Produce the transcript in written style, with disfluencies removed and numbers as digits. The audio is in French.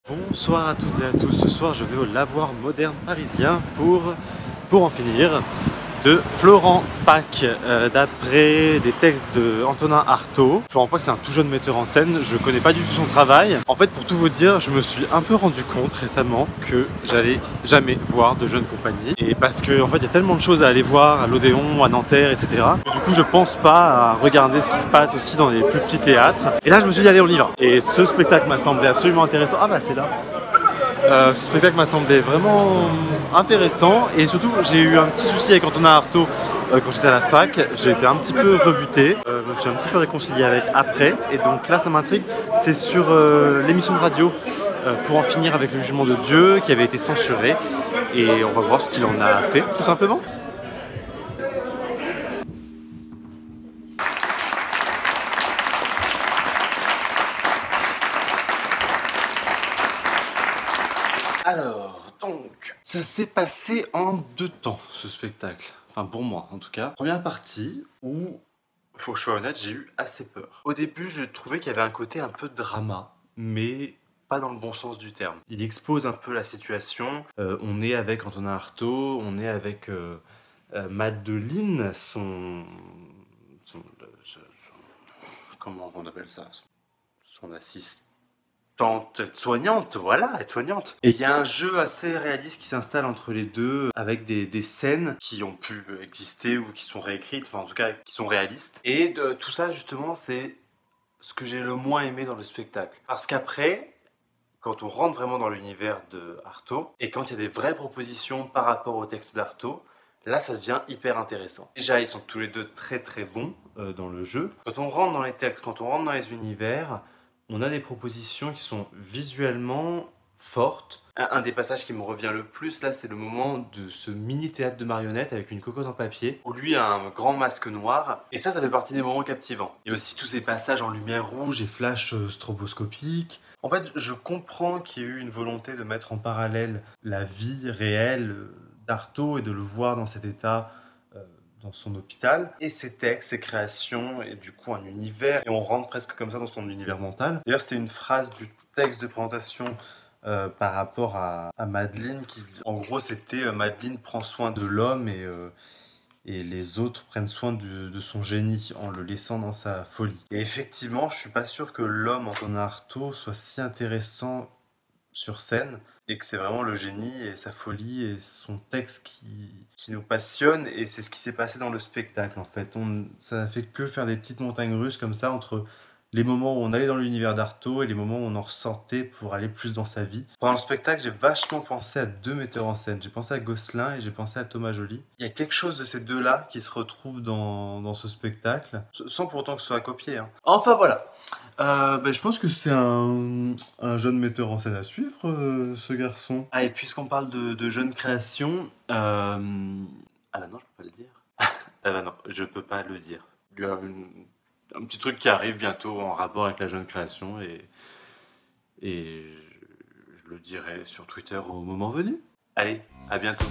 Bonsoir à toutes et à tous, ce soir je vais au lavoir moderne parisien pour en finir de Florent Pâques, d'après des textes de Antonin Artaud. Florent Pâques c'est un tout jeune metteur en scène, je connais pas du tout son travail. En fait pour tout vous dire, je me suis un peu rendu compte récemment que j'allais jamais voir de jeunes compagnies. Et parce que en fait il y a tellement de choses à aller voir à l'Odéon, à Nanterre, etc. Du coup je pense pas à regarder ce qui se passe aussi dans les plus petits théâtres. Et là je me suis dit allez on y va. Et ce spectacle m'a semblé absolument intéressant. Ah bah c'est là. Ce spectacle m'a semblé vraiment intéressant et surtout j'ai eu un petit souci avec Antonin Artaud quand j'étais à la fac. J'ai été un petit peu rebuté, je me suis un petit peu réconcilié avec après et donc là ça m'intrigue. C'est sur l'émission de radio Pour en finir avec le jugement de Dieu qui avait été censuré et on va voir ce qu'il en a fait tout simplement. Alors, donc, ça s'est passé en 2 temps, ce spectacle. Enfin, pour moi, en tout cas. Première partie où, faut que je sois honnête, j'ai eu assez peur. Au début, je trouvais qu'il y avait un côté un peu drama, mais pas dans le bon sens du terme. Il expose un peu la situation. On est avec Antonin Artaud, on est avec Madeleine, comment on appelle ça? Son assistante. Aide-soignante, voilà, aide-soignante. Et il y a un jeu assez réaliste qui s'installe entre les deux, avec des scènes qui ont pu exister ou qui sont réécrites, enfin en tout cas qui sont réalistes. Et tout ça justement, c'est ce que j'ai le moins aimé dans le spectacle. Parce qu'après, quand on rentre vraiment dans l'univers de Artaud, et quand il y a des vraies propositions par rapport au texte d'Artaud, là ça devient hyper intéressant. Déjà ils sont tous les deux très très bons dans le jeu. Quand on rentre dans les textes, quand on rentre dans les univers, on a des propositions qui sont visuellement fortes. Un des passages qui me revient le plus là, c'est le moment de ce mini théâtre de marionnettes avec une cocotte en papier, où lui a un grand masque noir, et ça fait partie des moments captivants. Il y a aussi tous ces passages en lumière rouge et flash stroboscopique. En fait, je comprends qu'il y ait eu une volonté de mettre en parallèle la vie réelle d'Artaud et de le voir dans cet état dans son hôpital, et ses textes, ses créations, et du coup un univers, et on rentre presque comme ça dans son univers mental. D'ailleurs c'était une phrase du texte de présentation par rapport à Madeleine, qui en gros c'était Madeleine prend soin de l'homme et les autres prennent soin de son génie en le laissant dans sa folie. Et effectivement, je suis pas sûr que l'homme Antonin Artaud soit si intéressant sur scène, et que c'est vraiment le génie et sa folie et son texte qui nous passionne, et c'est ce qui s'est passé dans le spectacle en fait. Ça n'a fait que faire des petites montagnes russes comme ça entre les moments où on allait dans l'univers d'Artaud et les moments où on en ressortait pour aller plus dans sa vie. Pendant le spectacle, j'ai vachement pensé à 2 metteurs en scène. J'ai pensé à Gosselin et j'ai pensé à Thomas Joly. Il y a quelque chose de ces deux-là qui se retrouve dans ce spectacle, sans pour autant que ce soit à copier, hein. Enfin voilà. Je pense que c'est un jeune metteur en scène à suivre, ce garçon. Ah, et puisqu'on parle de jeunes créations, ah bah non, je peux pas le dire. Ah bah non, je peux pas le dire. Il y a un petit truc qui arrive bientôt en rapport avec la jeune création, et je le dirai sur Twitter au moment venu. Allez, à bientôt.